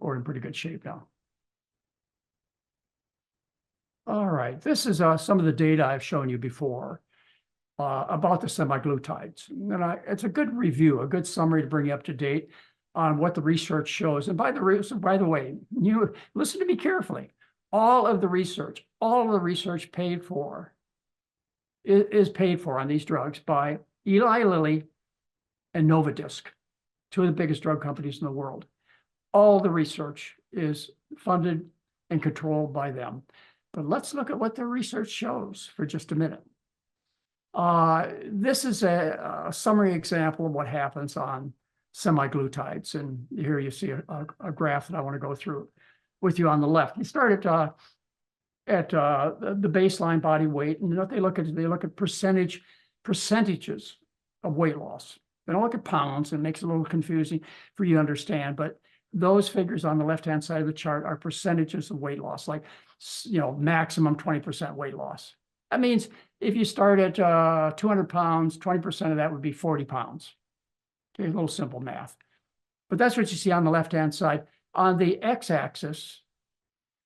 we're in pretty good shape now. All right, this is some of the data I've shown you before about the semaglutides. And it's a good review, a good summary to bring you up to date on what the research shows. And by the way, you listen to me carefully. All of the research paid for is paid for on these drugs by Eli Lilly and Novartis, two of the biggest drug companies in the world. All the research is funded and controlled by them. But let's look at what their research shows for just a minute. This is a summary example of what happens on semaglutides. And here you see a graph that I want to go through with you on the left. You start at the baseline body weight, and what they look at percentages of weight loss. They don't look at pounds. It makes it a little confusing for you to understand, but those figures on the left-hand side of the chart are percentages of weight loss, like, maximum 20% weight loss. That means if you start at 200 pounds, 20% of that would be 40 pounds. Okay, a little simple math. But that's what you see on the left-hand side. On the x-axis,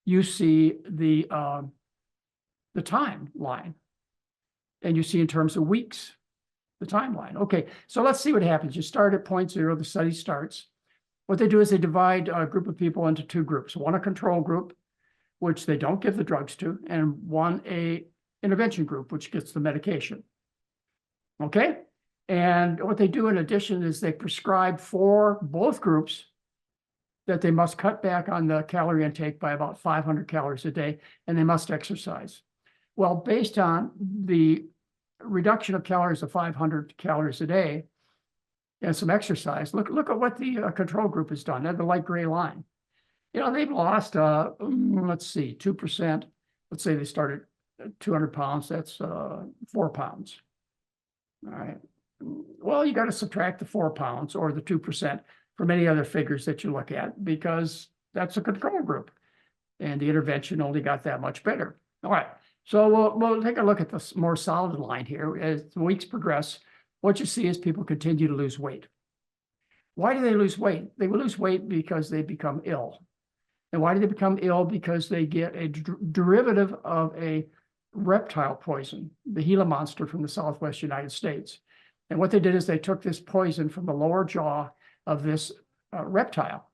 you see the timeline, and you see in terms of weeks, the timeline. Okay, so let's see what happens. You start at point 0, the study starts. What they do is they divide a group of people into two groups. One, a control group, which they don't give the drugs to, and one, a intervention group, which gets the medication. Okay? And what they do in addition is they prescribe for both groups that they must cut back on the calorie intake by about 500 calories a day, and they must exercise. Well, based on the reduction of calories of 500 calories a day and some exercise, look at what the control group has done. They're the light gray line. They've lost, let's see, 2%. Let's say they started at 200 pounds. That's 4 pounds. All right. Well, you got to subtract the 4 pounds or the 2% from any other figures that you look at, because that's a control group. And the intervention only got that much better. All right. So we'll take a look at the more solid line here. As the weeks progress, what you see is people continue to lose weight. Why do they lose weight? They lose weight because they become ill. And why do they become ill? Because they get a derivative of a reptile poison, the Gila monster from the Southwest United States. And what they did is they took this poison from the lower jaw of this reptile,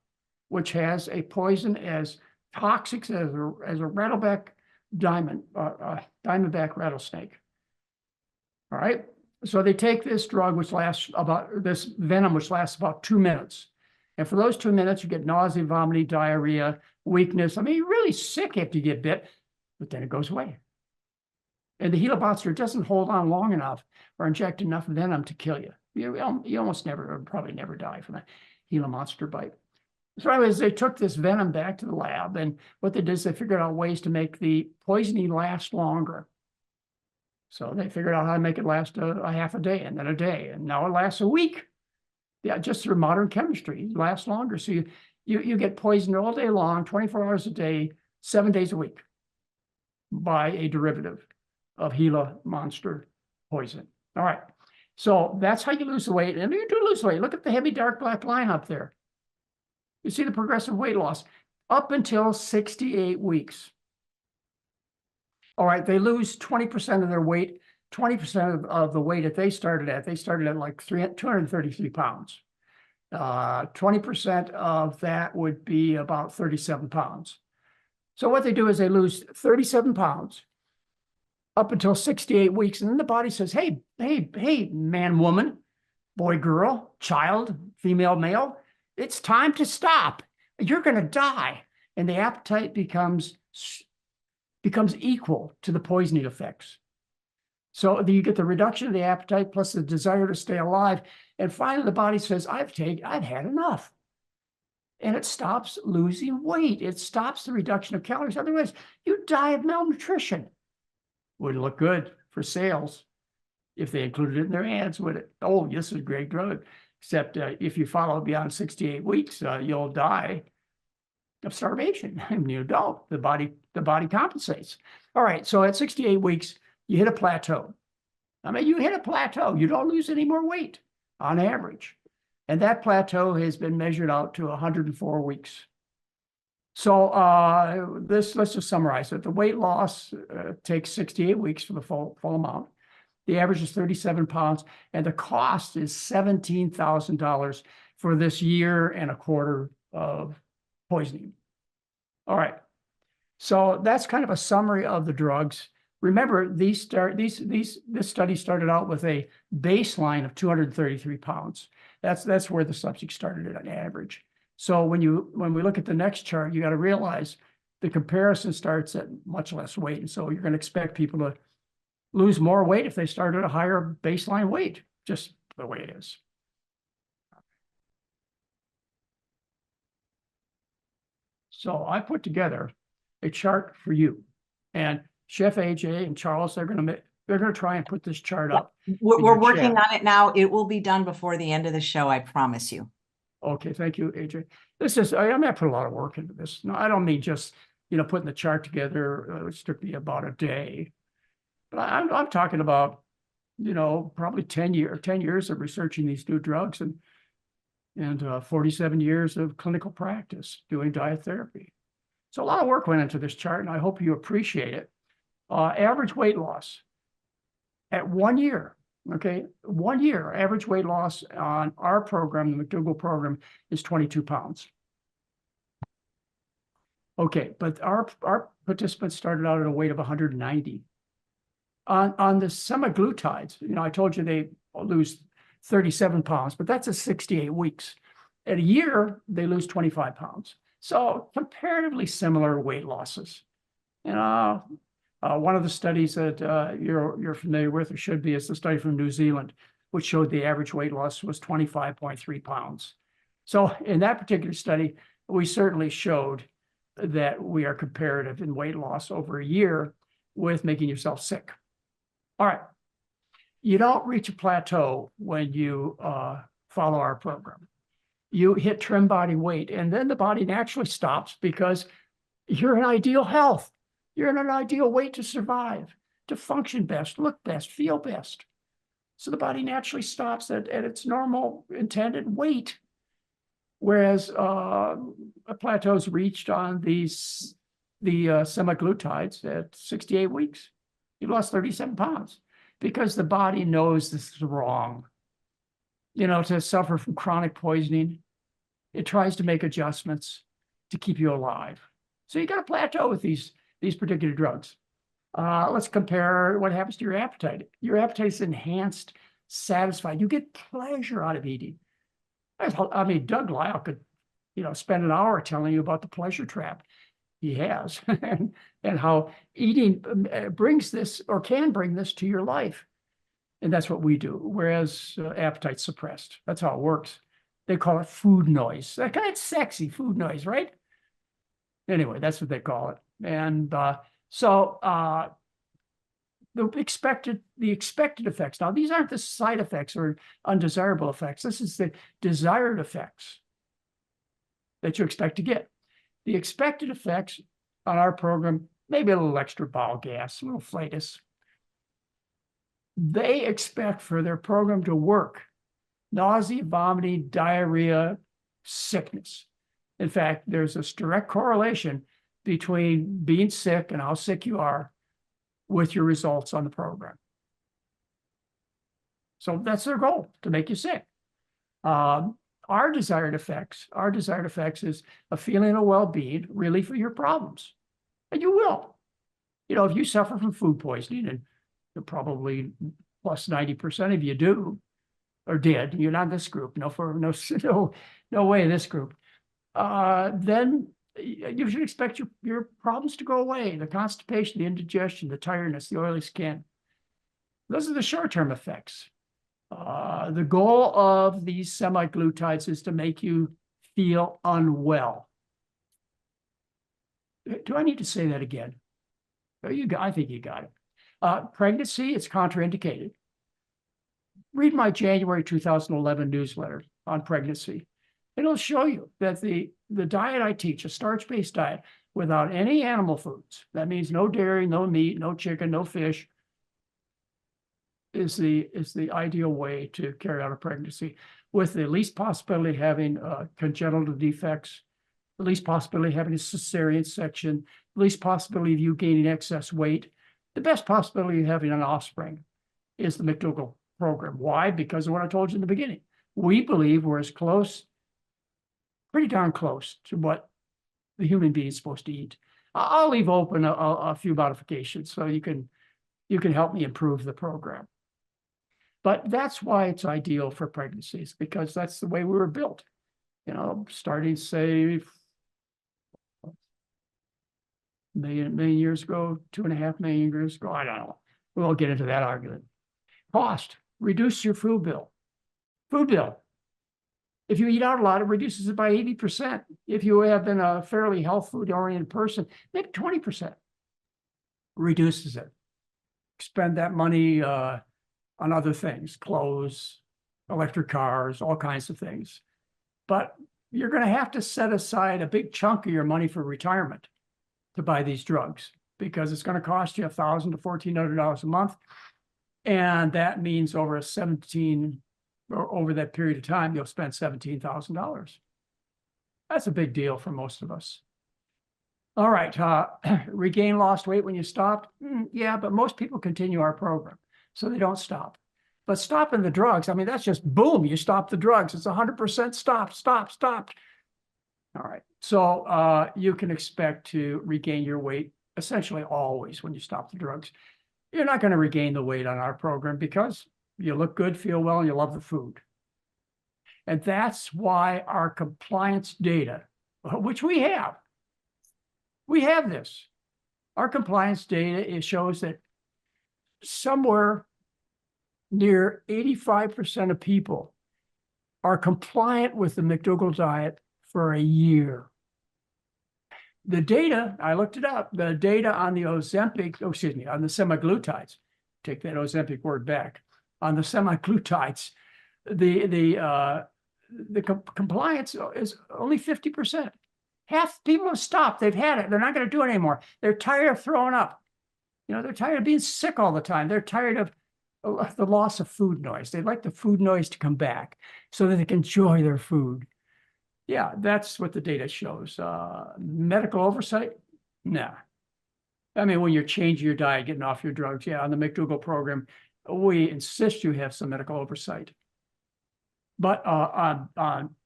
which has a poison as toxic as a rattleback diamondback rattlesnake. All right. So they take this drug, this venom, which lasts about 2 minutes. And for those 2 minutes, you get nausea, vomiting, diarrhea, weakness. I mean, you're really sick after you get bit, but then it goes away. And the Gila monster doesn't hold on long enough or inject enough venom to kill you. You almost never, or probably never die from a Gila monster bite. So anyways, they took this venom back to the lab, and what they did is they figured out ways to make the poisoning last longer. So they figured out how to make it last a half a day, and then a day, and now it lasts a week. Yeah, just through modern chemistry, it lasts longer. So you get poisoned all day long, 24 hours a day, 7 days a week by a derivative of Gila monster poison. All right. So that's how you lose the weight. And you do lose weight. Look at the heavy dark black line up there. You see the progressive weight loss up until 68 weeks. All right, they lose 20% of their weight, 20% of the weight that they started at. They started at like 233 pounds. 20% of that would be about 37 pounds. So what they do is they lose 37 pounds up until 68 weeks. And then the body says, hey, man, woman, boy, girl, child, female, male, it's time to stop. You're going to die. And the appetite becomes equal to the poisoning effects. So you get the reduction of the appetite plus the desire to stay alive. And finally, the body says, I've had enough. And it stops losing weight. It stops the reduction of calories. Otherwise, you die of malnutrition. Would look good for sales if they included it in their ads, would it? Oh, this is a great drug. Except if you follow beyond 68 weeks, you'll die of starvation. And you don't. The body compensates. All right. So at 68 weeks, you hit a plateau. I mean, you hit a plateau. You don't lose any more weight on average. And that plateau has been measured out to 104 weeks. So let's just summarize it. The weight loss takes 68 weeks for the full amount. The average is 37 pounds, and the cost is $17,000 for this year and a quarter of poisoning. All right. So that's kind of a summary of the drugs. Remember, this study started out with a baseline of 233 pounds. That's where the subject started at an average. So when we look at the next chart, you got to realize the comparison starts at much less weight. And so you're going to expect people to lose more weight if they start at a higher baseline weight, just the way it is. So I put together a chart for you, and Chef AJ and Charles, they're going to try and put this chart up. We're working on it now. It will be done before the end of the show, I promise you. Okay, thank you, AJ. I mean, I put a lot of work into this. No, I don't mean just, putting the chart together. It took me about a day. But I'm talking about, probably 10 years of researching these new drugs and 47 years of clinical practice doing diet therapy. So a lot of work went into this chart, and I hope you appreciate it. Average weight loss at 1 year. Okay, 1 year average weight loss on our program, the McDougall program, is 22 pounds. Okay, but our participants started out at a weight of 190. On the semaglutides, I told you they lose 37 pounds, but that's at 68 weeks. At a year, they lose 25 pounds. So comparatively similar weight losses. One of the studies that you're familiar with, or should be, is the study from New Zealand, which showed the average weight loss was 25.3 pounds. So in that particular study, we certainly showed that we are comparative in weight loss over a year with making yourself sick. All right. You don't reach a plateau when you follow our program. You hit trim body weight, and then the body naturally stops because you're in ideal health. You're in an ideal weight to survive, to function best, look best, feel best. So the body naturally stops at its normal intended weight. Whereas a plateau is reached on the semaglutides at 68 weeks. You've lost 37 pounds because the body knows this is wrong. To suffer from chronic poisoning, it tries to make adjustments to keep you alive. So you got to plateau with these particular drugs. Let's compare what happens to your appetite. Your appetite is enhanced, satisfied. You get pleasure out of eating. I mean, Doug Lyle could, spend an hour telling you about the pleasure trap he has and how eating brings this or can bring this to your life. And that's what we do. Whereas appetite's suppressed. That's how it works. They call it food noise. That kind of sexy food noise, right? Anyway, that's what they call it. And the expected effects. Now, these aren't the side effects or undesirable effects. This is the desired effects that you expect to get. The expected effects on our program, maybe a little extra bowel gas, a little flatus. They expect for their program to work. Nausea, vomiting, diarrhea, sickness. In fact, there's this direct correlation between being sick and how sick you are with your results on the program. So that's their goal, to make you sick. Our desired effects is a feeling of well-being, relief for your problems. And you will. If you suffer from food poisoning, and you're probably plus 90% of you do, or did, you're not in this group, no way in this group, then you should expect your problems to go away. The constipation, the indigestion, the tiredness, the oily skin. Those are the short-term effects. The goal of these semaglutides is to make you feel unwell. Do I need to say that again? I think you got it. Pregnancy, it's contraindicated. Read my January 2011 newsletter on pregnancy. It'll show you that the diet I teach, a starch-based diet without any animal foods, that means no dairy, no meat, no chicken, no fish, is the ideal way to carry out a pregnancy with the least possibility of having congenital defects the least possibility of having a cesarean section, the least possibility of you gaining excess weight, the best possibility of having an offspring is the McDougall program. Why? Because of what I told you in the beginning. We believe we're as close, pretty darn close to what the human being is supposed to eat. I'll leave open a few modifications so you can help me improve the program. But that's why it's ideal for pregnancies, because that's the way we were built. You know, starting, say, million years ago, 2.5 million years ago, I don't know. We won't get into that argument. Cost, reduce your food bill. Food bill. If you eat out a lot, it reduces it by 80%. If you have been a fairly health food-oriented person, maybe 20%. Reduces it. Spend that money on other things, clothes, electric cars, all kinds of things. But you're going to have to set aside a big chunk of your money for retirement to buy these drugs, because it's going to cost you $1,000 to $1,400 a month. And that means over that period of time, you'll spend $17,000. That's a big deal for most of us. All right, regain lost weight when you stopped? Yeah, but most people continue our program, so they don't stop. But stopping the drugs, I mean, that's just boom, you stop the drugs. It's 100% stop. All right, so you can expect to regain your weight essentially always when you stop the drugs. You're not going to regain the weight on our program because you look good, feel well, and you love the food. And that's why our compliance data, which we have this. Our compliance data, it shows that somewhere near 85% of people are compliant with the McDougall diet for a year. The data, I looked it up, the data on the Ozempic, on the semaglutides, take that Ozempic word back, on the semaglutides, the compliance is only 50%. Half people have stopped. They've had it. They're not going to do it anymore. They're tired of throwing up. You know, they're tired of being sick all the time. They're tired of the loss of food noise. They'd like the food noise to come back so that they can enjoy their food. Yeah, that's what the data shows. Medical oversight? Nah. I mean, when you're changing your diet, getting off your drugs, yeah, on the McDougall program, we insist you have some medical oversight. But on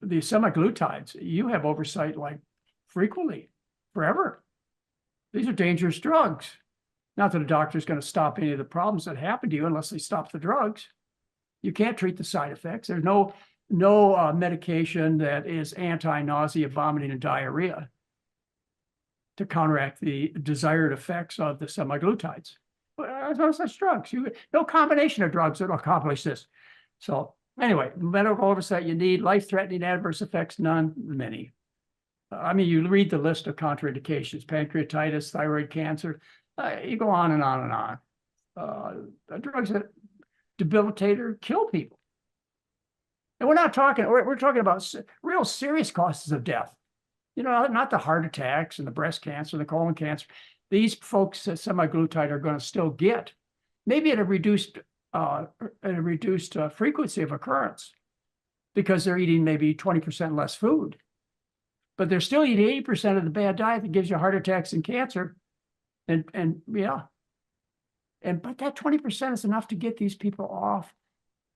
the semaglutides, you have oversight like frequently, forever. These are dangerous drugs. Not that a doctor is going to stop any of the problems that happen to you unless they stop the drugs. You can't treat the side effects. There's no medication that is anti-nausea, vomiting, and diarrhea to counteract the desired effects of the semaglutides. There's no such drugs. No combination of drugs that will accomplish this. So anyway, medical oversight you need, life-threatening adverse effects, none, many. I mean, you read the list of contraindications, pancreatitis, thyroid cancer, you go on and on and on. Drugs that debilitate or kill people. And we're not talking, we're talking about real serious causes of death. You know, not the heart attacks and the breast cancer, the colon cancer. These folks at semaglutide are going to still get, maybe at a reduced frequency of occurrence, because they're eating maybe 20% less food. But they're still eating 80% of the bad diet that gives you heart attacks and cancer. And yeah. But that 20% is enough to get these people off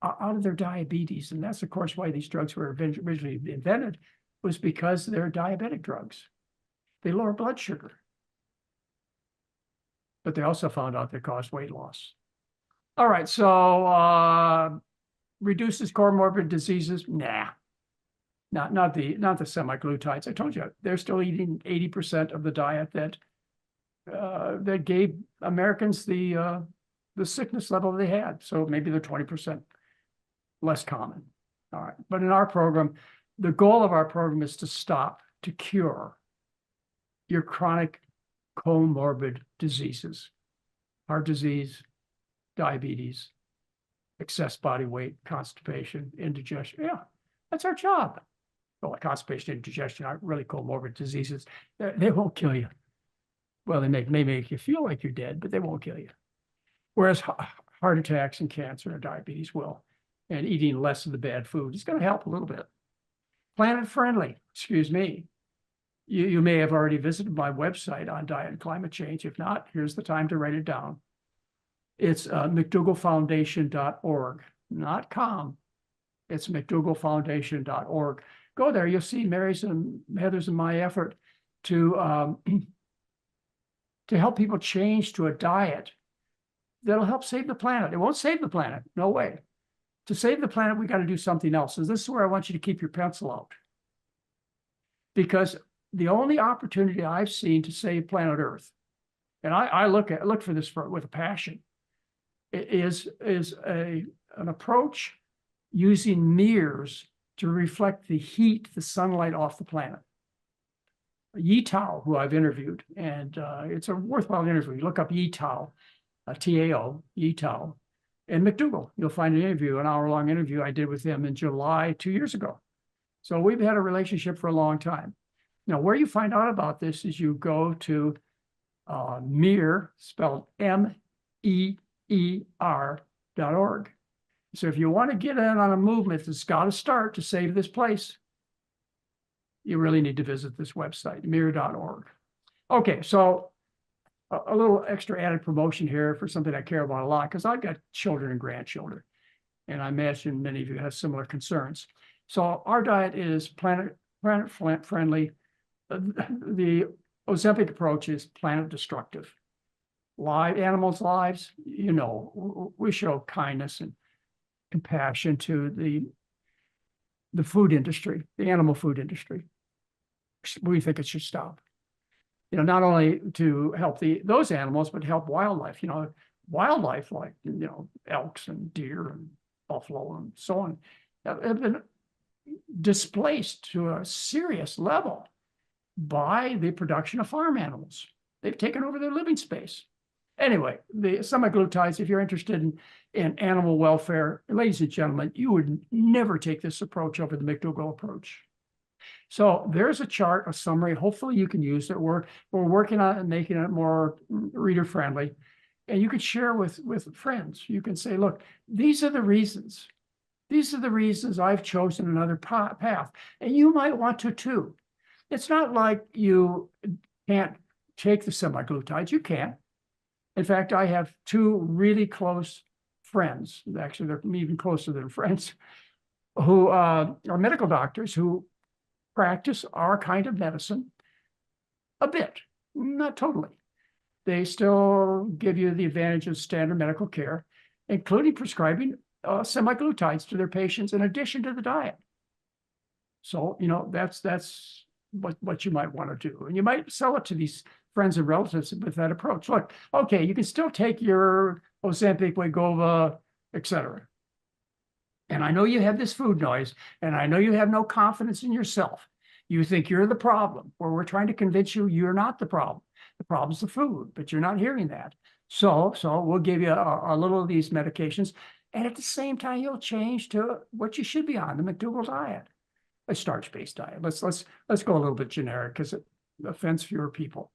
out of their diabetes. And that's, of course, why these drugs were originally invented, was because they're diabetic drugs. They lower blood sugar. But they also found out they cause weight loss. All right, so reduces comorbid diseases? Nah. Not the semaglutides. I told you, they're still eating 80% of the diet that gave Americans the sickness level they had. So maybe they're 20% less common. All right. But in our program, the goal of our program is to cure your chronic comorbid diseases, heart disease, diabetes, excess body weight, constipation, indigestion. Yeah, that's our job. Well, like constipation and indigestion aren't really comorbid diseases. They won't kill you. Well, they may make you feel like you're dead, but they won't kill you. Whereas heart attacks and cancer and diabetes will. And eating less of the bad food is going to help a little bit. Planet friendly, excuse me. You may have already visited my website on diet and climate change. If not, here's the time to write it down. It's McDougallFoundation.org, not com. It's McDougallFoundation.org. Go there. You'll see Mary's and Heather's and my effort to help people change to a diet that'll help save the planet. It won't save the planet. No way. To save the planet, we got to do something else. So this is where I want you to keep your pencil out. Because the only opportunity I've seen to save planet Earth, and I look for this with a passion, is an approach using mirrors to reflect the heat, the sunlight off the planet. Yi Tao, who I've interviewed, and it's a worthwhile interview. You look up Yi Tao, T-A-O, Yi Tao, and McDougall. You'll find an interview, an hour-long interview I did with him in July 2 years ago. So we've had a relationship for a long time. Now, where you find out about this is you go to MEER, spelled MEER.org. So if you want to get in on a movement that's got to start to save this place, you really need to visit this website, MEER.org. Okay, so a little extra added promotion here for something I care about a lot, because I've got children and grandchildren, and I imagine many of you have similar concerns. So our diet is planet friendly. The Ozempic approach is planet destructive. Animals' lives, you know, we show kindness and compassion to the food industry, the animal food industry. We think it should stop. You know, not only to help those animals, but help wildlife. You know, wildlife like, you know, elks and deer and buffalo and so on have been displaced to a serious level by the production of farm animals. They've taken over their living space. Anyway, the semaglutides, if you're interested in animal welfare, ladies and gentlemen, you would never take this approach over the McDougall approach. So there's a chart, a summary. Hopefully you can use it. We're working on it and making it more reader friendly. And you can share with friends. You can say, look, these are the reasons. These are the reasons I've chosen another path. And you might want to too. It's not like you can't take the semaglutides. You can. In fact, I have two really close friends. Actually, they're even closer than friends, who are medical doctors who practice our kind of medicine a bit, not totally. They still give you the advantage of standard medical care, including prescribing semaglutides to their patients in addition to the diet. So, you know, that's what you might want to do. And you might sell it to these friends and relatives with that approach. Look, okay, you can still take your Ozempic, Wegovy, etc. And I know you have this food noise, and I know you have no confidence in yourself. You think you're the problem, or we're trying to convince you you're not the problem. The problem's the food, but you're not hearing that. So we'll give you a little of these medications, and at the same time, you'll change to what you should be on, the McDougall diet, a starch-based diet. Let's go a little bit generic because it offends fewer people.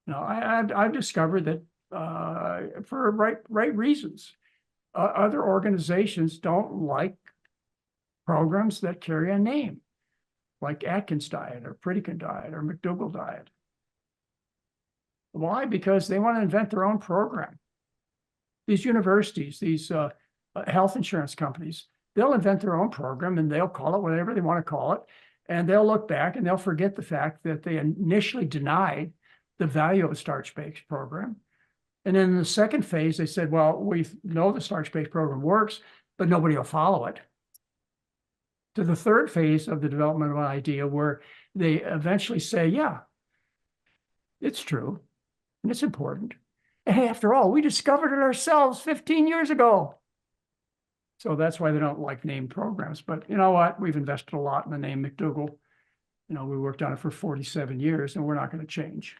Now, I've discovered that for right reasons, other organizations don't like programs that carry a name, like Atkins diet or Pritikin diet or McDougall diet. Why? Because they want to invent their own program. These universities, these health insurance companies, they'll invent their own program and they'll call it whatever they want to call it. And they'll look back and they'll forget the fact that they initially denied the value of a starch-based program. And then in the second phase, they said, well, we know the starch-based program works, but nobody will follow it. To the third phase of the development of an idea where they eventually say, yeah, it's true, and it's important. And after all, we discovered it ourselves 15 years ago. So that's why they don't like named programs. But you know what? We've invested a lot in the name McDougall. You know, we worked on it for 47 years, and we're not going to change.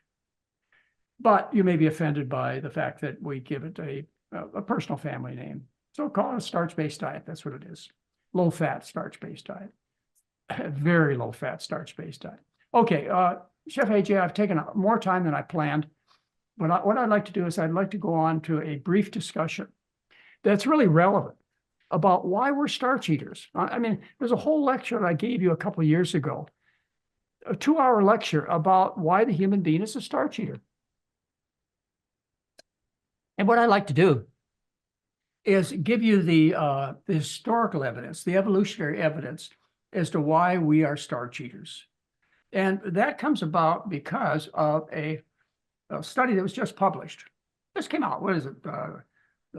But you may be offended by the fact that we give it a personal family name. So call it a starch-based diet. That's what it is. Low-fat starch-based diet. Very low-fat starch-based diet. Okay, Chef AJ, I've taken more time than I planned. But what I'd like to do is I'd like to go on to a brief discussion that's really relevant about why we're starch eaters. I mean, there's a whole lecture that I gave you a couple of years ago a 2-hour lecture about why the human being is a starch eater. And what I like to do is give you the historical evidence, the evolutionary evidence as to why we are starch eaters. And that comes about because of a study that was just published. This came out, what is it?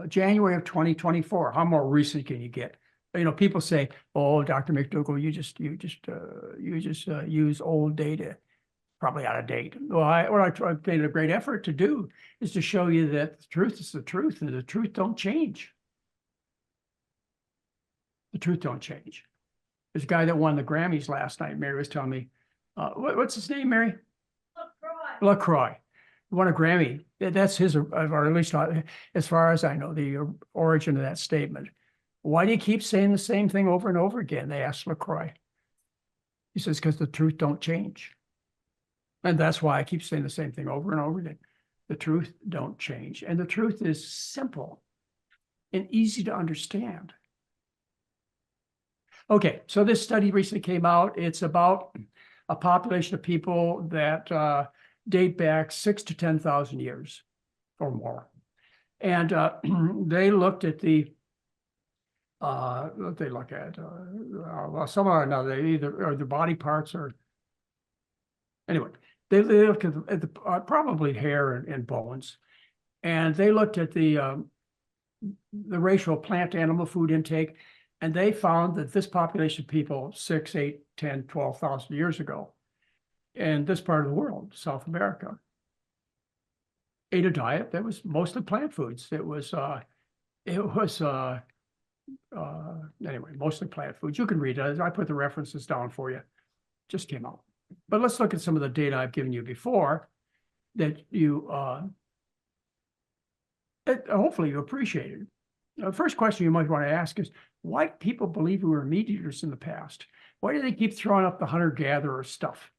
January of 2024. How more recent can you get? You know, people say, "Oh, Dr. McDougall, you just use old data, probably out of date." Well, what I made a great effort to do is to show you that the truth is the truth, and the truth don't change. The truth don't change. This guy that won the Grammys last night, Mary was telling me, what's his name, Mary? LaCroix. Won a Grammy. That's his, or at least as far as I know, the origin of that statement. Why do you keep saying the same thing over and over again? They asked LaCroix. He says, because the truth don't change. And that's why I keep saying the same thing over and over again. The truth don't change. And the truth is simple and easy to understand. Okay, so this study recently came out. It's about a population of people that date back 6,000 to 10,000 years or more. And they looked at the, what they look at, well, some or another, either or the body parts or, anyway, they looked at the probably hair and bones. And they looked at the ratio of plant-animal food intake, and they found that this population of people 6, 8, 10, 12,000 years ago in this part of the world, South America, ate a diet that was mostly plant foods. Anyway, mostly plant foods. You can read it. I put the references down for you. Just came out. But let's look at some of the data I've given you before that you hopefully you appreciated. The first question you might want to ask is, why people believe we were meat eaters in the past? Why do they keep throwing up the hunter-gatherer stuff?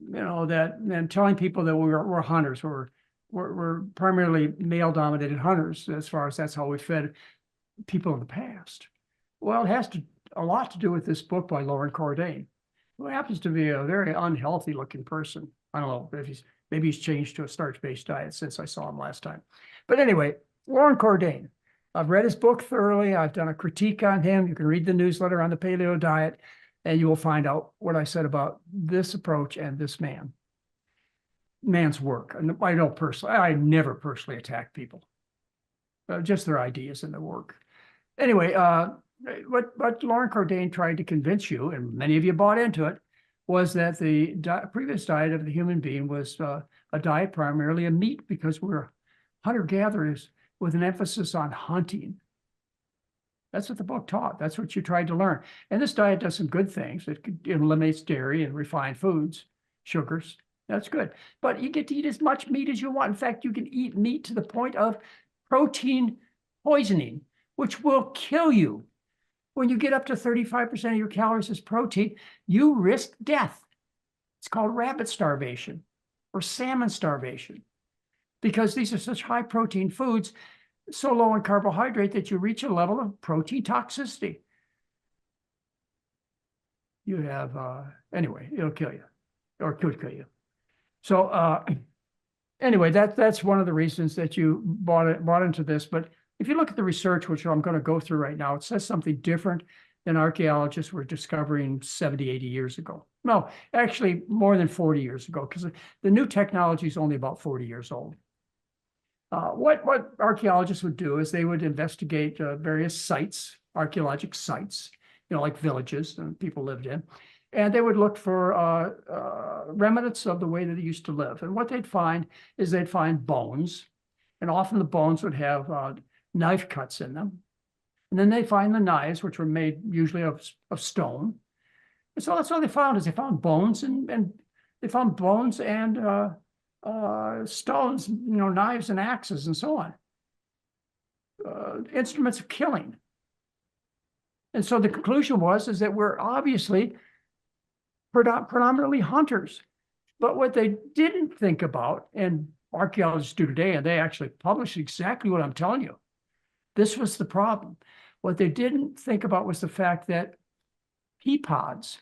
You know, that and telling people that we're hunters, we're primarily male-dominated hunters, as far as that's how we fed people in the past. Well, it has a lot to do with this book by Loren Cordain, who happens to be a very unhealthy-looking person. I don't know if maybe he's changed to a starch-based diet since I saw him last time. But anyway, Loren Cordain. I've read his book thoroughly. I've done a critique on him. You can read the newsletter on the paleo diet, and you will find out what I said about this approach and this man's work. And I know personally, I never personally attack people, just their ideas and their work. Anyway, what Loren Cordain tried to convince you, and many of you bought into it, was that the previous diet of the human being was a diet primarily of meat, because we're hunter-gatherers with an emphasis on hunting. That's what the book taught. That's what you tried to learn. And this diet does some good things. It eliminates dairy and refined foods, sugars. That's good. But you get to eat as much meat as you want. In fact, you can eat meat to the point of protein poisoning, which will kill you. When you get up to 35% of your calories as protein, you risk death. It's called rabbit starvation or salmon starvation, because these are such high protein foods, so low in carbohydrate that you reach a level of protein toxicity. You have, anyway, it'll kill you, or could kill you. So anyway, that's one of the reasons that you bought into this. But if you look at the research, which I'm going to go through right now, it says something different than archaeologists were discovering 70, 80 years ago. No, actually more than 40 years ago, because the new technology is only about 40 years old. What archaeologists would do is they would investigate various sites, archaeologic sites, you know, like villages that people lived in, and they would look for remnants of the way that they used to live. And what they'd find is they'd find bones, and often the bones would have knife cuts in them. And then they find the knives, which were made usually of stone. And so that's what they found, is they found bones and they found bones and stones, you know, knives and axes and so on. Instruments of killing. And so the conclusion is that we're obviously predominantly hunters. But what they didn't think about, and archaeologists do today, and they actually publish exactly what I'm telling you. This was the problem. What they didn't think about was the fact that pea pods,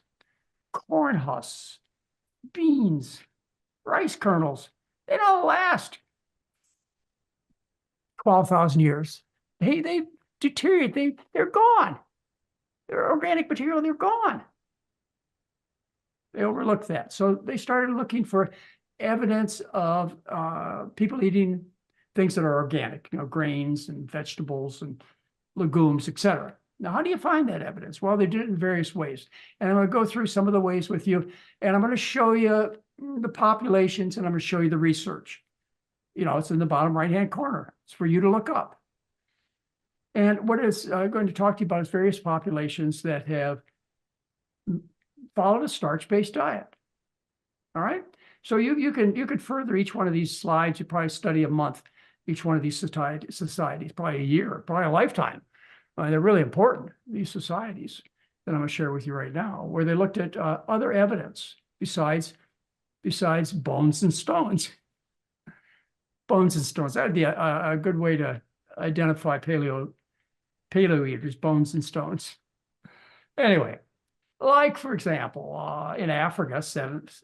corn husks, beans, rice kernels. They don't last 12,000 years. They deteriorate. They're gone. They're organic material. They're gone. They overlooked that. So they started looking for evidence of people eating things that are organic, grains and vegetables and legumes, etc. Now, how do you find that evidence? Well, they did it in various ways. And I'm going to go through some of the ways with you. And I'm going to show you the populations and I'm going to show you the research. It's in the bottom right-hand corner. It's for you to look up. And what it's going to talk to you about is various populations that have followed a starch-based diet. All right. So you could further each one of these slides. You probably study a month, each one of these societies, probably a year, probably a lifetime. They're really important, these societies that I'm going to share with you right now, where they looked at other evidence besides bones and stones. Bones and stones. That would be a good way to identify paleo eaters, bones and stones. Anyway, like, for example, in Africa,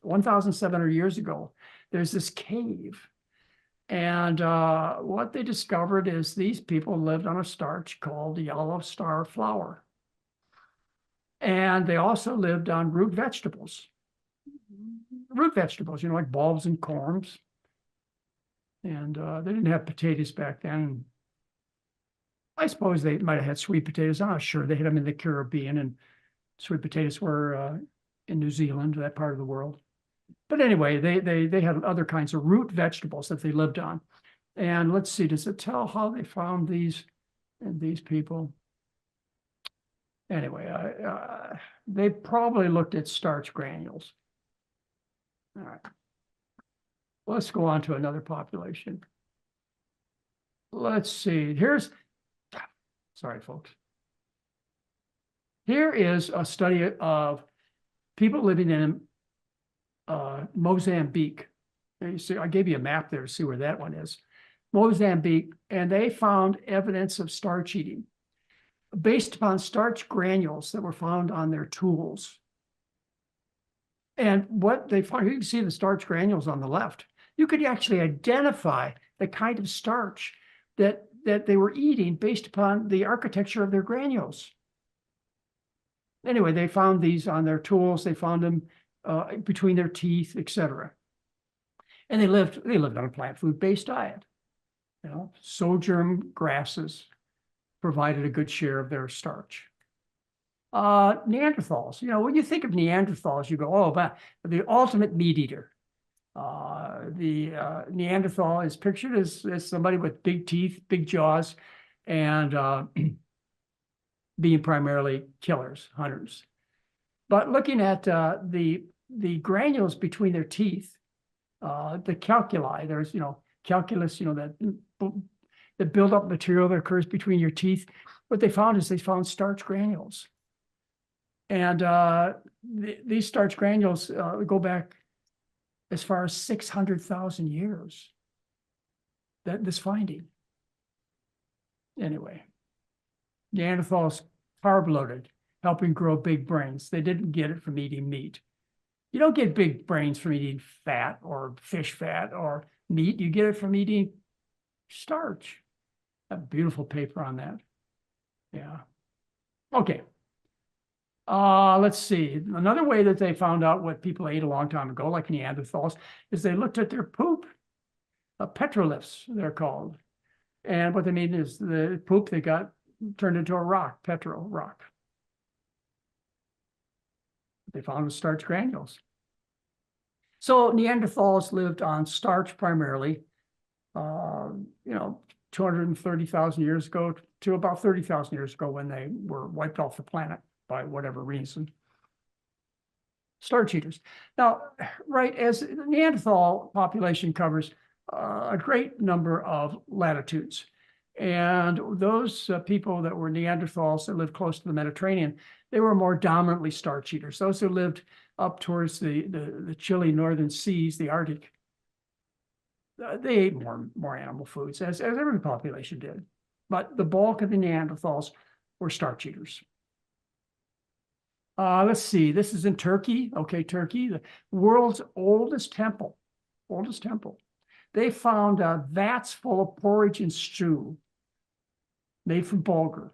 1,700 years ago, there's this cave. And what they discovered is these people lived on a starch called yellow star flour. And they also lived on root vegetables. Root vegetables, like bulbs and corms. And they didn't have potatoes back then. I suppose they might have had sweet potatoes. I'm not sure. They had them in the Caribbean, and sweet potatoes were in New Zealand, that part of the world. But anyway, they had other kinds of root vegetables that they lived on. And let's see, does it tell how they found these people? Anyway, they probably looked at starch granules. All right. Let's go on to another population. Let's see. Sorry, folks. Here is a study of people living in Mozambique. And you see, I gave you a map there to see where that one is. Mozambique, and they found evidence of starch eating based upon starch granules that were found on their tools. And what they found, you can see the starch granules on the left. You could actually identify the kind of starch that they were eating based upon the architecture of their granules. Anyway, they found these on their tools. They found them between their teeth, etc. And they lived on a plant food-based diet. Sojourn grasses provided a good share of their starch. Neanderthals, when you think of Neanderthals, you go, oh, but the ultimate meat eater. The Neanderthal is pictured as somebody with big teeth, big jaws, and being primarily killers, hunters. But looking at the granules between their teeth, the calculi, there's, calculus, that build up material that occurs between your teeth. What they found is they found starch granules. And these starch granules go back as far as 600,000 years, this finding. Anyway, Neanderthals carb-loaded, helping grow big brains. They didn't get it from eating meat. You don't get big brains from eating fat or fish fat or meat. You get it from eating starch. A beautiful paper on that. Yeah. Okay. Let's see. Another way that they found out what people ate a long time ago, like Neanderthals, is they looked at their poop. Petroliths, they're called. And what they mean is the poop they got turned into a rock, petrol rock. They found was starch granules. So Neanderthals lived on starch primarily, 230,000 years ago to about 30,000 years ago when they were wiped off the planet by whatever reason. Starch eaters. Now, right, as the Neanderthal population covers a great number of latitudes. And those people that were Neanderthals that lived close to the Mediterranean, they were more dominantly starch eaters. Those who lived up towards the chilly northern seas, the Arctic, they ate more animal foods, as every population did. But the bulk of the Neanderthals were starch eaters. Let's see, this is in Turkey. Okay, Turkey, the world's oldest temple. Oldest temple. They found vats full of porridge and stew made from bulgur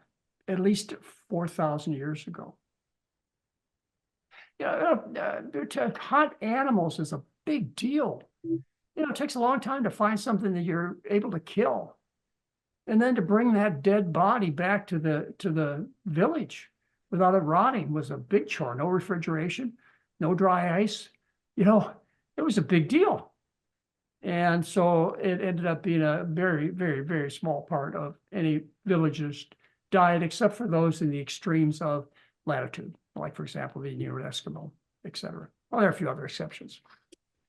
at least 4,000 years ago. To hunt animals is a big deal. It takes a long time to find something that you're able to kill. And then to bring that dead body back to the village without it rotting was a big chore. No refrigeration, no dry ice. It was a big deal. And so it ended up being a very, very, very small part of any village's diet, except for those in the extremes of latitude, like, for example, the Inuit Eskimo, et cetera. Well, there are a few other exceptions.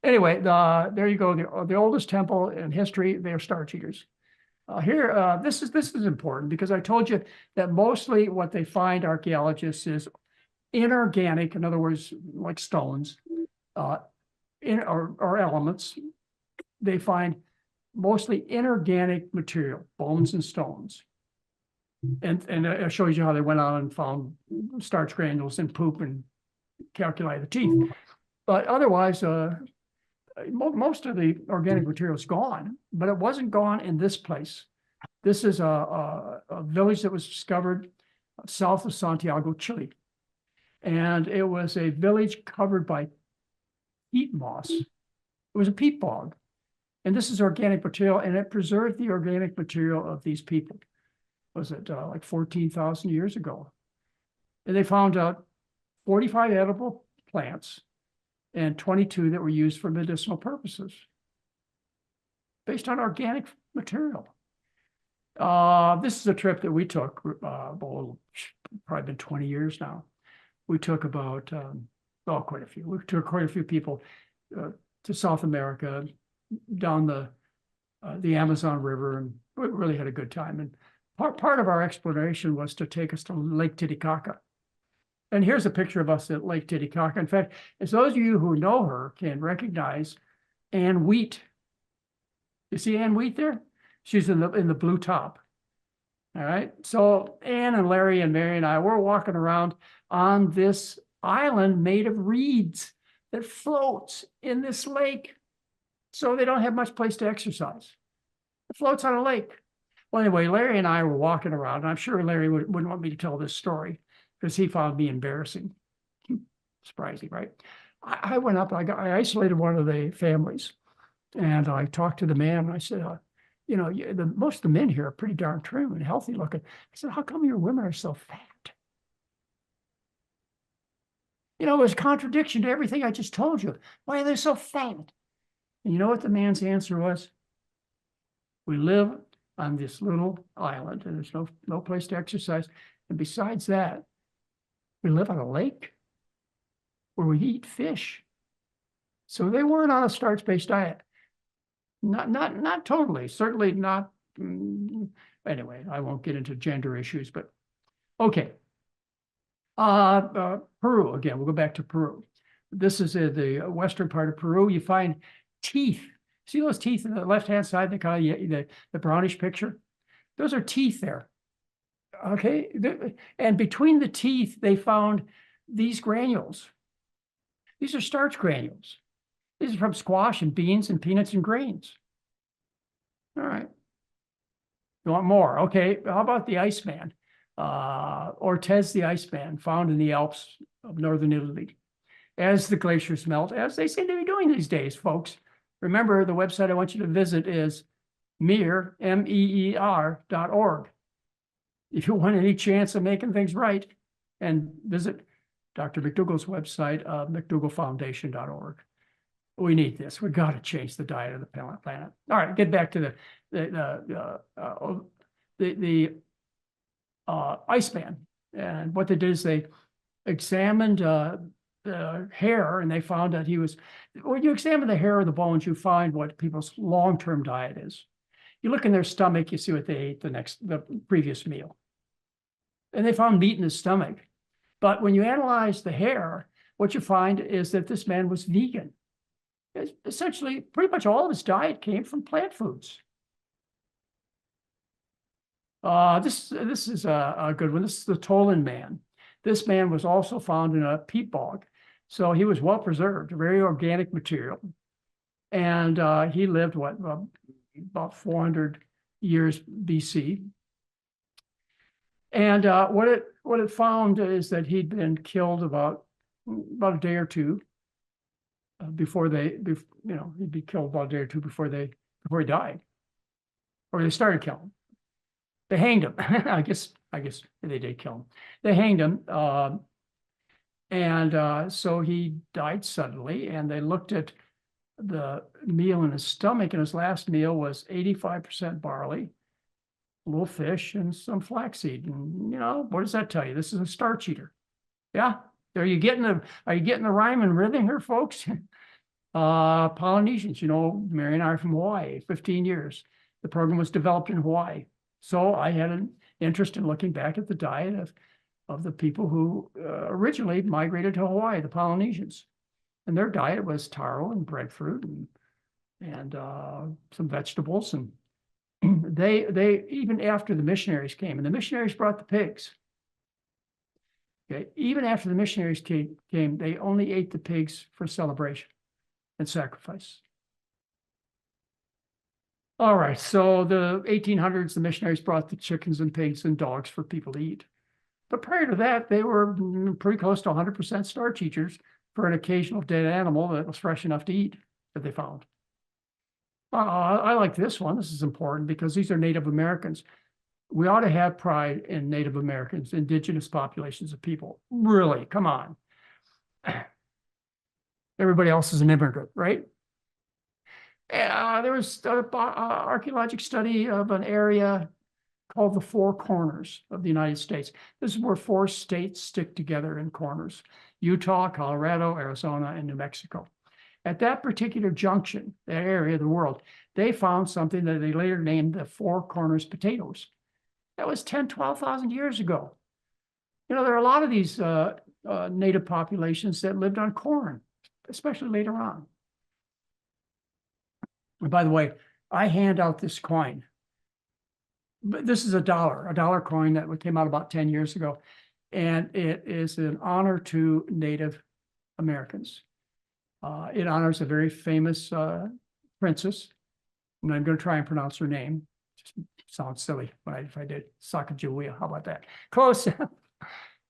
Anyway, there you go. The oldest temple in history, they're starch eaters. Here, this is important because I told you that mostly what they find, archaeologists, is inorganic, in other words, like stones, or elements. They find mostly inorganic material, bones and stones. And it shows you how they went on and found starch granules in poop and calculated the teeth. But otherwise, most of the organic material is gone, but it wasn't gone in this place. This is a village that was discovered south of Santiago, Chile. And it was a village covered by peat moss. It was a peat bog. And this is organic material, and it preserved the organic material of these people. Was it like 14,000 years ago? And they found out 45 edible plants and 22 that were used for medicinal purposes based on organic material. This is a trip that we took, probably been 20 years now. We took about, quite a few. We took quite a few people to South America, down the Amazon River, and we really had a good time. And part of our exploration was to take us to Lake Titicaca. And here's a picture of us at Lake Titicaca. In fact, as those of you who know her can recognize Ann Wheat. You see Ann Wheat there? She's in the blue top. All right. So Ann and Larry and Mary and I, we're walking around on this island made of reeds that floats in this lake. So they don't have much place to exercise. It floats on a lake. Well, anyway, Larry and I were walking around, and I'm sure Larry wouldn't want me to tell this story because he found me embarrassing. Surprising, right? I went up, I isolated one of the families, and I talked to the man, and I said, most of the men here are pretty darn trim and healthy looking. I said, how come your women are so fat? It was a contradiction to everything I just told you. Why are they so fat? And you know what the man's answer was? We live on this little island, and there's no place to exercise. And besides that, we live on a lake where we eat fish. So they weren't on a starch-based diet. Not totally, certainly not. Anyway, I won't get into gender issues, but okay. Peru, again, we'll go back to Peru. This is the western part of Peru. You find teeth. See those teeth on the left-hand side, the brownish picture? Those are teeth there. Okay. And between the teeth, they found these granules. These are starch granules. These are from squash and beans and peanuts and grains. All right. You want more? Okay. How about the Iceman? Ortez the Iceman, found in the Alps of northern Italy. As the glaciers melt, as they seem to be doing these days, folks. Remember, the website I want you to visit is MEER.org. If you want any chance of making things right, and visit Dr. McDougall's website, McDougallFoundation.org. We need this. We've got to change the diet of the planet. All right, get back to the Iceman. And what they did is they examined the hair, and they found that when you examine the hair or the bones, you find what people's long-term diet is. You look in their stomach, you see what they ate the previous meal. And they found meat in his stomach. But when you analyze the hair, what you find is that this man was vegan. Essentially, pretty much all of his diet came from plant foods. This is a good one. This is the Tolan man. This man was also found in a peat bog. So he was well preserved, very organic material. And he lived, what, about 400 years BC. And what it found is that he'd been killed about a day or two before he'd be killed about a day or two before he died, or they started killing him. They hanged him. I guess they did kill him. They hanged him, and so he died suddenly. And they looked at the meal in his stomach, and his last meal was 85% barley, a little fish, and some flaxseed. And what does that tell you? This is a starch eater. Yeah. Are you getting the rhyme and rhythm here, folks? Polynesians, Mary and I are from Hawaii, 15 years. The program was developed in Hawaii. So I had an interest in looking back at the diet of the people who originally migrated to Hawaii, the Polynesians. And their diet was taro and breadfruit and some vegetables. And they even after the missionaries came, and the missionaries brought the pigs. Okay, even after the missionaries came, they only ate the pigs for celebration and sacrifice. All right, so the 1800s, the missionaries brought the chickens and pigs and dogs for people to eat. But prior to that, they were pretty close to 100% starch eaters for an occasional dead animal that was fresh enough to eat that they found. I like this one. This is important because these are Native Americans. We ought to have pride in Native Americans, indigenous populations of people. Really, come on. Everybody else is an immigrant, right? There was an archaeological study of an area called the Four Corners of the United States. This is where 4 states stick together in corners: Utah, Colorado, Arizona, and New Mexico. At that particular junction, that area of the world, they found something that they later named the Four Corners potatoes. That was 10, 12,000 years ago. There are a lot of these native populations that lived on corn, especially later on. And by the way, I hand out this coin. But this is a dollar coin that came out about 10 years ago. And it is an honor to Native Americans. It honors a very famous princess. And I'm going to try and pronounce her name. Just sounds silly if I did. Sacagawea. How about that? Close.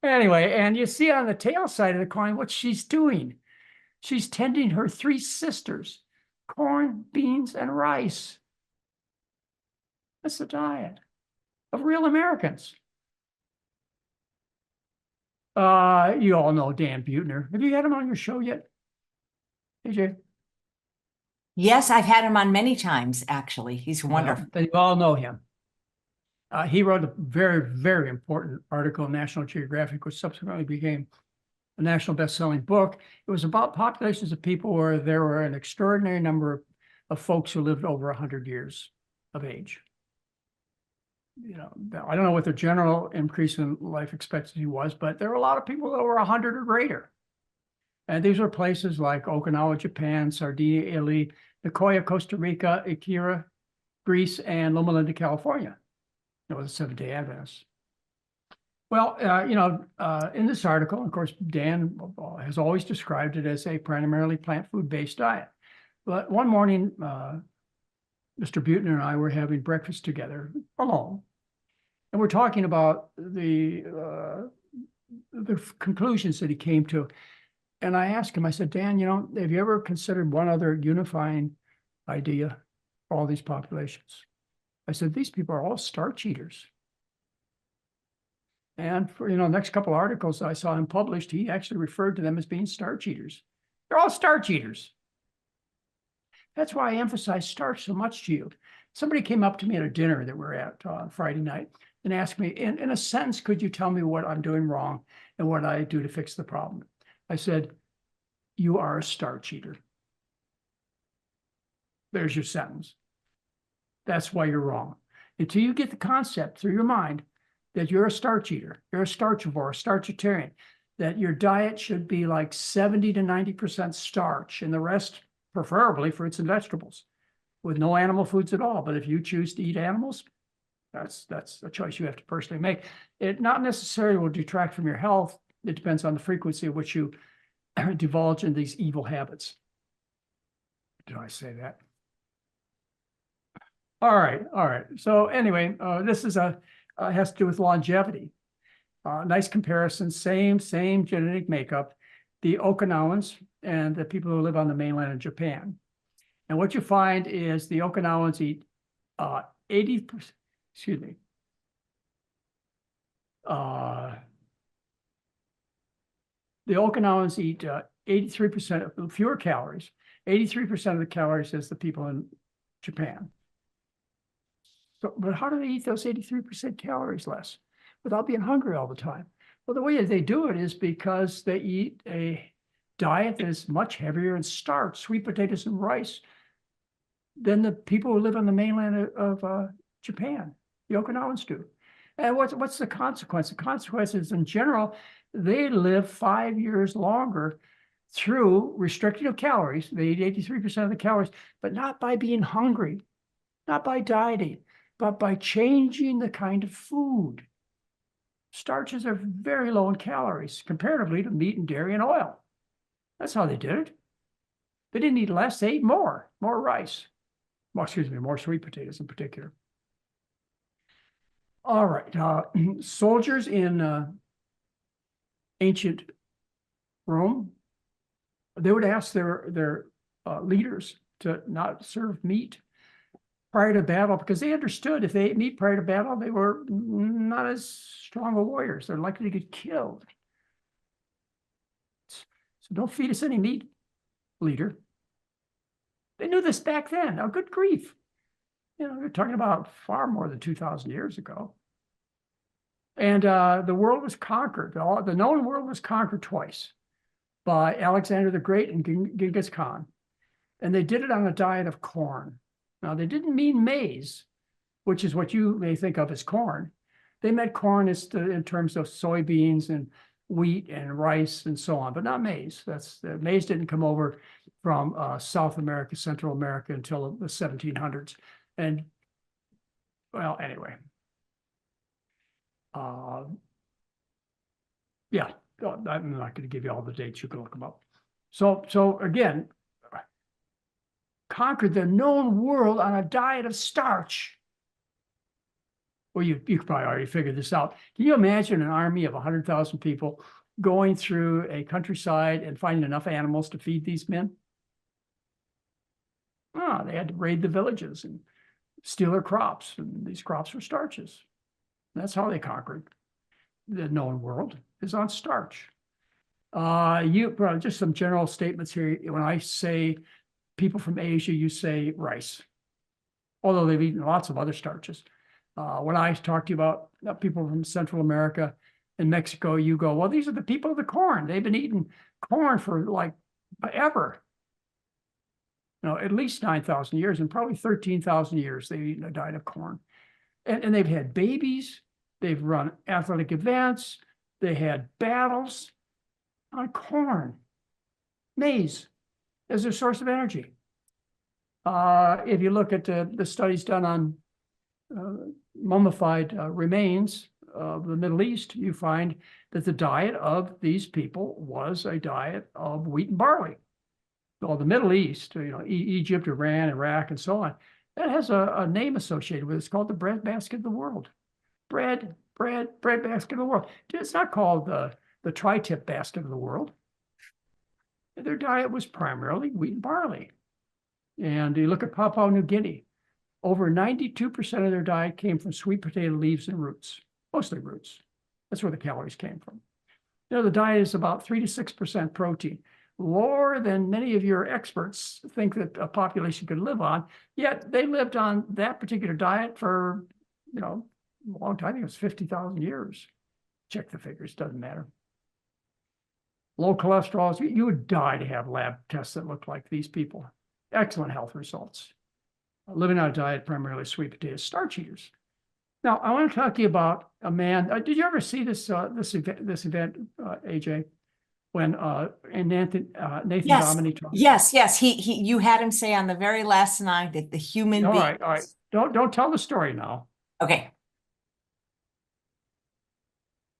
Anyway, and you see on the tail side of the coin what she's doing. She's tending her 3 sisters: corn, beans, and rice. That's the diet of real Americans. You all know Dan Buettner. Have you had him on your show yet, AJ? Yes, I've had him on many times, actually. He's wonderful. Well, you all know him. He wrote a very, very important article in National Geographic, which subsequently became a national best-selling book. It was about populations of people where there were an extraordinary number of folks who lived over 100 years of age. I don't know what the general increase in life expectancy was, but there were a lot of people that were 100 or greater. And these were places like Okinawa, Japan, Sardinia, Italy, Nicoya, Costa Rica, Ikira, Greece, and Loma Linda, California. It was a Seventh-day Adventist. Well, in this article, of course, Dan has always described it as a primarily plant food-based diet. But one morning, Mr. Buettner and I were having breakfast together alone, and we're talking about the conclusions that he came to. And I asked him, I said, Dan, have you ever considered one other unifying idea for all these populations? I said, these people are all starch eaters. And for, next couple articles I saw him published, he actually referred to them as being starch eaters. They're all starch eaters. That's why I emphasize starch so much to you. Somebody came up to me at a dinner that we're at on Friday night and asked me, in a sentence, could you tell me what I'm doing wrong and what I do to fix the problem? I said, you are a starch eater. There's your sentence. That's why you're wrong. Until you get the concept through your mind that you're a starch eater, you're a starchivore, a starchitarian, that your diet should be like 70 to 90% starch and the rest preferably fruits and vegetables with no animal foods at all. But if you choose to eat animals, that's a choice you have to personally make. It not necessarily will detract from your health It depends on the frequency at which you divulge in these evil habits. Did I say that? All right. So anyway, this is has to do with longevity. Nice comparison, same genetic makeup, the Okinawans and the people who live on the mainland of Japan. And what you find is the Okinawans eat 80%, excuse me, the Okinawans eat 83% of fewer calories, 83% of the calories as the people in Japan. So, but how do they eat those 83% calories less without being hungry all the time? Well, the way they do it is because they eat a diet that is much heavier in starch, sweet potatoes and rice, than the people who live on the mainland of Japan, the Okinawans do. And what's the consequence? The consequence is, in general, they live 5 years longer through restricting of calories. They eat 83% of the calories, but not by being hungry, not by dieting, but by changing the kind of food. Starches are very low in calories comparatively to meat and dairy and oil. That's how they did it. They didn't eat less, they ate more rice. Well, excuse me, more sweet potatoes in particular. All right, soldiers in ancient Rome, they would ask their leaders to not serve meat prior to battle, because they understood if they ate meat prior to battle, they were not as strong of warriors. They're likely to get killed. So don't feed us any meat, leader. They knew this back then. Now, good grief. You know, we're talking about far more than 2,000 years ago. And the world was conquered. The known world was conquered twice by Alexander the Great and Genghis Khan. And they did it on a diet of corn. Now, they didn't mean maize, which is what you may think of as corn. They meant corn in terms of soybeans and wheat and rice and so on, but not maize. Maize didn't come over from South America, Central America until the 1700s. And, well, anyway. Yeah, I'm not going to give you all the dates. You can look them up. So again, conquered the known world on a diet of starch. Well, you could probably already figured this out. Can you imagine an army of 100,000 people going through a countryside and finding enough animals to feed these men? They had to raid the villages and steal their crops, and these crops were starches. That's how they conquered the known world, is on starch. Just some general statements here. When I say people from Asia, you say rice, although they've eaten lots of other starches. When I talk to you about people from Central America and Mexico, you go, well, these are the people of the corn. They've been eating corn for like ever. At least 9,000 years, and probably 13,000 years they've eaten a diet of corn. And they've had babies, they've run athletic events, they had battles on corn, maize as their source of energy. If you look at the studies done on mummified remains of the Middle East, you find that the diet of these people was a diet of wheat and barley. Well, the Middle East, Egypt, Iran, Iraq, and so on, that has a name associated with it. It's called the bread basket of the world. Bread basket of the world. It's not called the tri-tip basket of the world. Their diet was primarily wheat and barley. And you look at Papua New Guinea, over 92% of their diet came from sweet potato leaves and roots, mostly roots. That's where the calories came from. The diet is about 3 to 6% protein, lower than many of your experts think that a population could live on, yet they lived on that particular diet for, a long time. I think it was 50,000 years. Check the figures, doesn't matter. Low cholesterol, you would die to have lab tests that looked like these people. Excellent health results. Living on a diet primarily sweet potatoes, starch eaters. Now, I want to talk to you about a man. Did you ever see this event, AJ? When Nathan Yes. Dominy talked. Yes. You had him say on the very last night that the human being. All right. Don't tell the story now. Okay.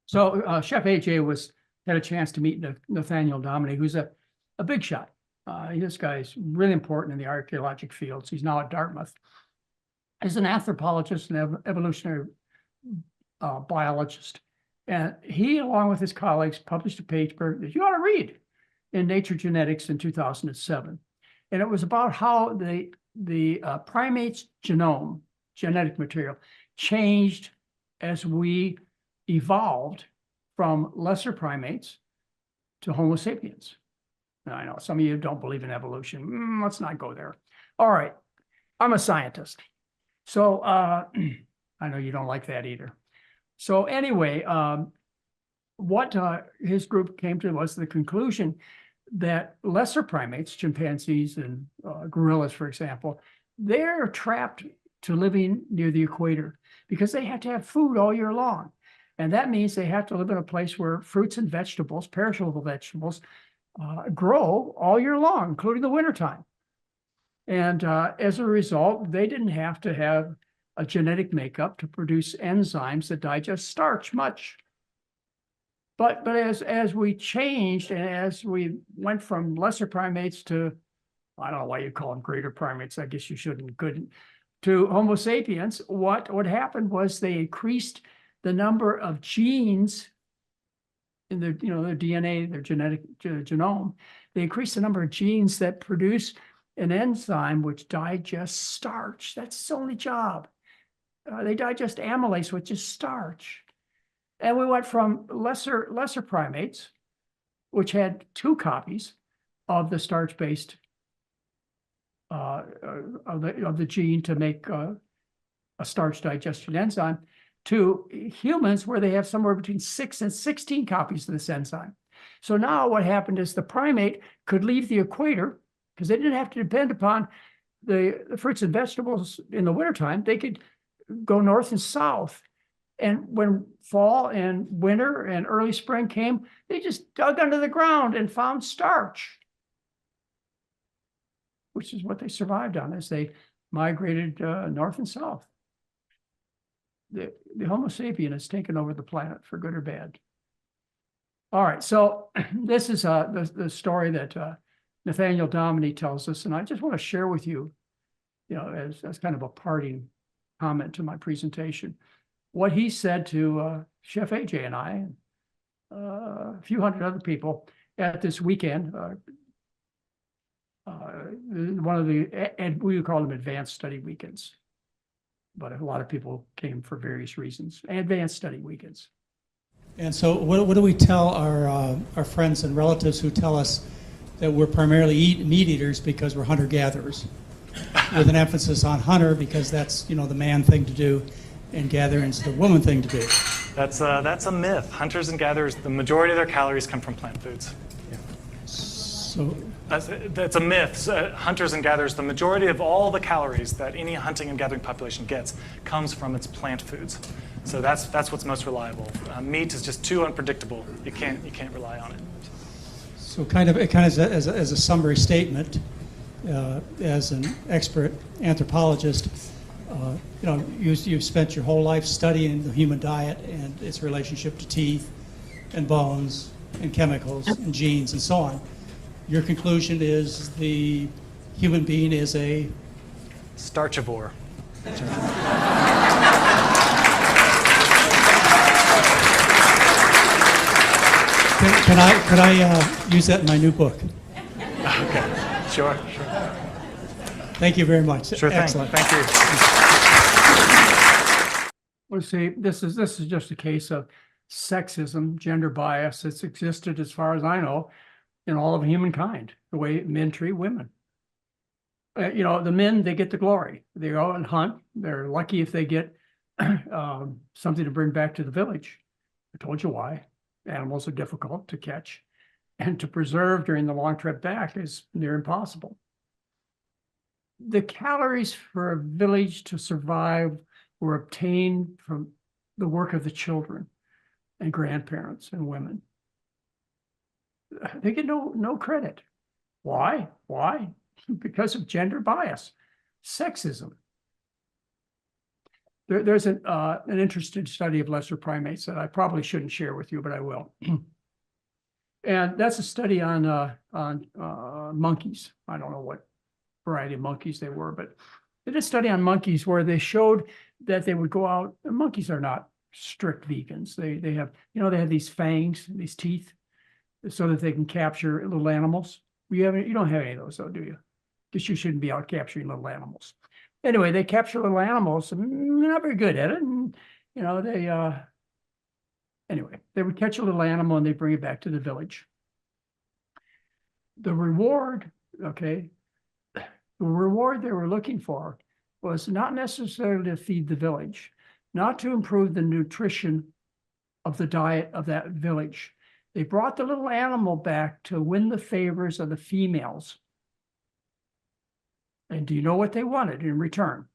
So Chef AJ was had a chance to meet Nathaniel Dominy, who's a big shot. This guy's really important in the archaeologic fields. He's now at Dartmouth. He's an anthropologist and evolutionary biologist. And he, along with his colleagues, published a paper that you ought to read in Nature Genetics in 2007. And it was about how the primate's genome, genetic material, changed as we evolved from lesser primates to Homo sapiens. Now, I know some of you don't believe in evolution. Let's not go there. All right. I'm a scientist. So I know you don't like that either. So anyway, what his group came to was the conclusion that lesser primates, chimpanzees and gorillas, for example, they're trapped to living near the equator because they have to have food all year long. And that means they have to live in a place where fruits and vegetables, perishable vegetables, grow all year long, including the wintertime. And as a result, they didn't have to have a genetic makeup to produce enzymes that digest starch much. But as we changed and as we went from lesser primates to, I don't know why you call them greater primates, I guess you couldn't, to Homo sapiens, what happened was they increased the number of genes in their DNA, their genetic genome. They increased the number of genes that produce an enzyme which digests starch. That's its only job. They digest amylase, which is starch. And we went from lesser primates, which had 2 copies of the starch-based of the gene to make a starch digestion enzyme, to humans where they have somewhere between 6 and 16 copies of this enzyme. So now what happened is the primate could leave the equator because they didn't have to depend upon the fruits and vegetables in the wintertime. They could go north and south. And when fall and winter and early spring came, they just dug under the ground and found starch, which is what they survived on as they migrated north and south. The Homo sapien has taken over the planet for good or bad. All right, so this is the story that Nathaniel Dominy tells us, and I just want to share with you, as kind of a parting comment to my presentation, what he said to Chef AJ and I, and a few hundred other people at this weekend. One of and we would call them advanced study weekends, but a lot of people came for various reasons. Advanced study weekends. And so, what do we tell our friends and relatives who tell us that we're primarily meat eaters because we're hunter-gatherers, with an emphasis on hunter because that's the man thing to do, and gathering's the woman thing to do? That's a myth. Hunters and gatherers, the majority of their calories come from plant foods. Yeah. So that's a myth. Hunters and gatherers, the majority of all the calories that any hunting and gathering population gets comes from its plant foods. So that's what's most reliable. Meat is just too unpredictable. You can't rely on it. So kind of as a summary statement, as an expert anthropologist, you've spent your whole life studying the human diet and its relationship to teeth and bones and chemicals and genes and so on. Your conclusion is the human being is a starchivore. Could I use that in my new book? Okay, sure. Thank you very much. Sure thing. Excellent. Thank you. Let's see. This is just a case of sexism, gender bias that's existed, as far as I know, in all of humankind. The way men treat women. The men, they get the glory. They go and hunt. They're lucky if they get something to bring back to the village. I told you why. Animals are difficult to catch and to preserve during the long trip back is near impossible. The calories for a village to survive were obtained from the work of the children and grandparents and women. They get no credit. Why? Because of gender bias, sexism. There's an interesting study of lesser primates that I probably shouldn't share with you, but I will. And that's a study on monkeys. I don't know what variety of monkeys they were, but they did a study on monkeys where they showed that they would go out. And monkeys are not strict vegans. They have, they have these fangs, these teeth, so that they can capture little animals. You don't have any of those, though, do you? Because you shouldn't be out capturing little animals. Anyway, they capture little animals, and they're not very good at it. And anyway, they would catch a little animal and they bring it back to the village. The reward, okay, the reward they were looking for was not necessarily to feed the village, not to improve the nutrition of the diet of that village. They brought the little animal back to win the favors of the females. And do you know what they wanted in return?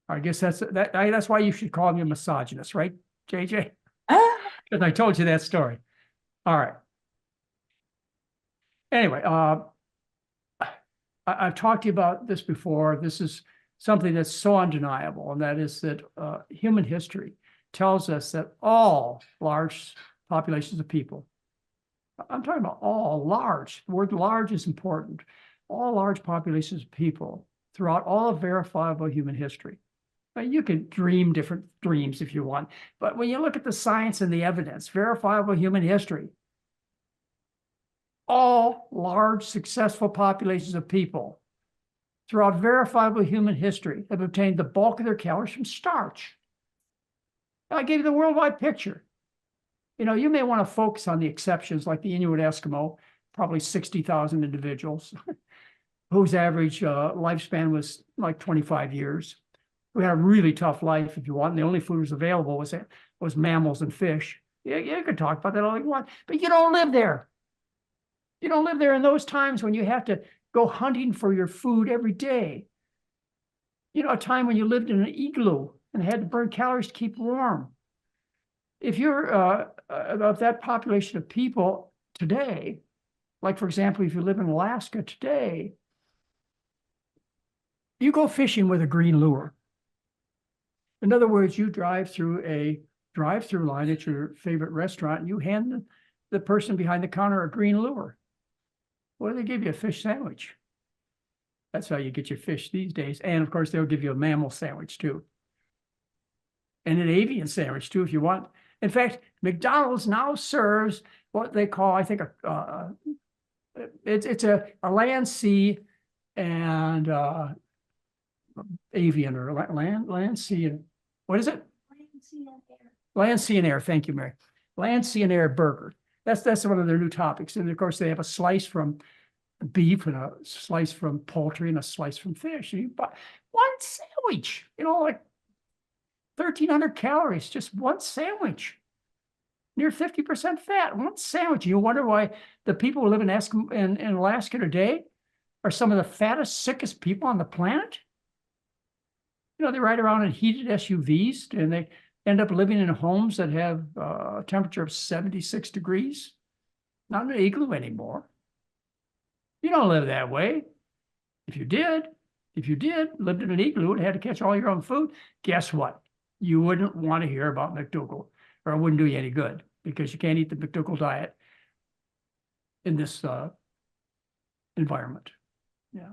I guess that's why you should call me a misogynist, right, JJ? Because I told you that story. All right. Anyway, I've talked to you about this before. This is something that's so undeniable, and that is that human history tells us that all large populations of people, I'm talking about all large, the word large is important, all large populations of people throughout all of verifiable human history. Now, you can dream different dreams if you want, but when you look at the science and the evidence, verifiable human history, all large, successful populations of people throughout verifiable human history have obtained the bulk of their calories from starch. I gave you the worldwide picture. You may want to focus on the exceptions, like the Inuit Eskimo, probably 60,000 individuals, whose average lifespan was like 25 years. We had a really tough life, if you want, and the only food that was available was mammals and fish. Yeah, you could talk about that all you want, but you don't live there. You don't live there in those times when you have to go hunting for your food every day. A time when you lived in an igloo and had to burn calories to keep warm. If you're of that population of people today, like, for example, if you live in Alaska today, you go fishing with a green lure. In other words, you drive through a drive-through line at your favorite restaurant, and you hand the person behind the counter a green lure. Well, they give you a fish sandwich. That's how you get your fish these days. And of course, they'll give you a mammal sandwich too. And an avian sandwich too, if you want. In fact, McDonald's now serves what they call, I think, it's a land, sea, and avian, or land, sea, and what is it? Land, sea, and air. Thank you, Mary. Land, sea, and air burger. That's one of their new topics. And of course, they have a slice from beef and a slice from poultry and a slice from fish. And you buy one sandwich, like 1,300 calories, just one sandwich. Near 50% fat, one sandwich. You wonder why the people who live in Alaska today are some of the fattest, sickest people on the planet? They ride around in heated SUVs, and they end up living in homes that have a temperature of 76 degrees. Not an igloo anymore. You don't live that way. If you did, lived in an igloo and had to catch all your own food, guess what? You wouldn't want to hear about McDougall, or it wouldn't do you any good, because you can't eat the McDougall diet in this environment. Yeah.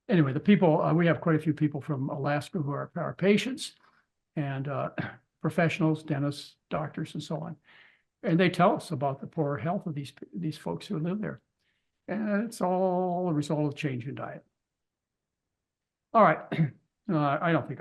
Anyway, the people, we have quite a few people from Alaska who are our patients, and professionals, dentists, doctors, and so on. And they tell us about the poor health of these folks who live there. And it's all a result of change in diet. All right. I don't think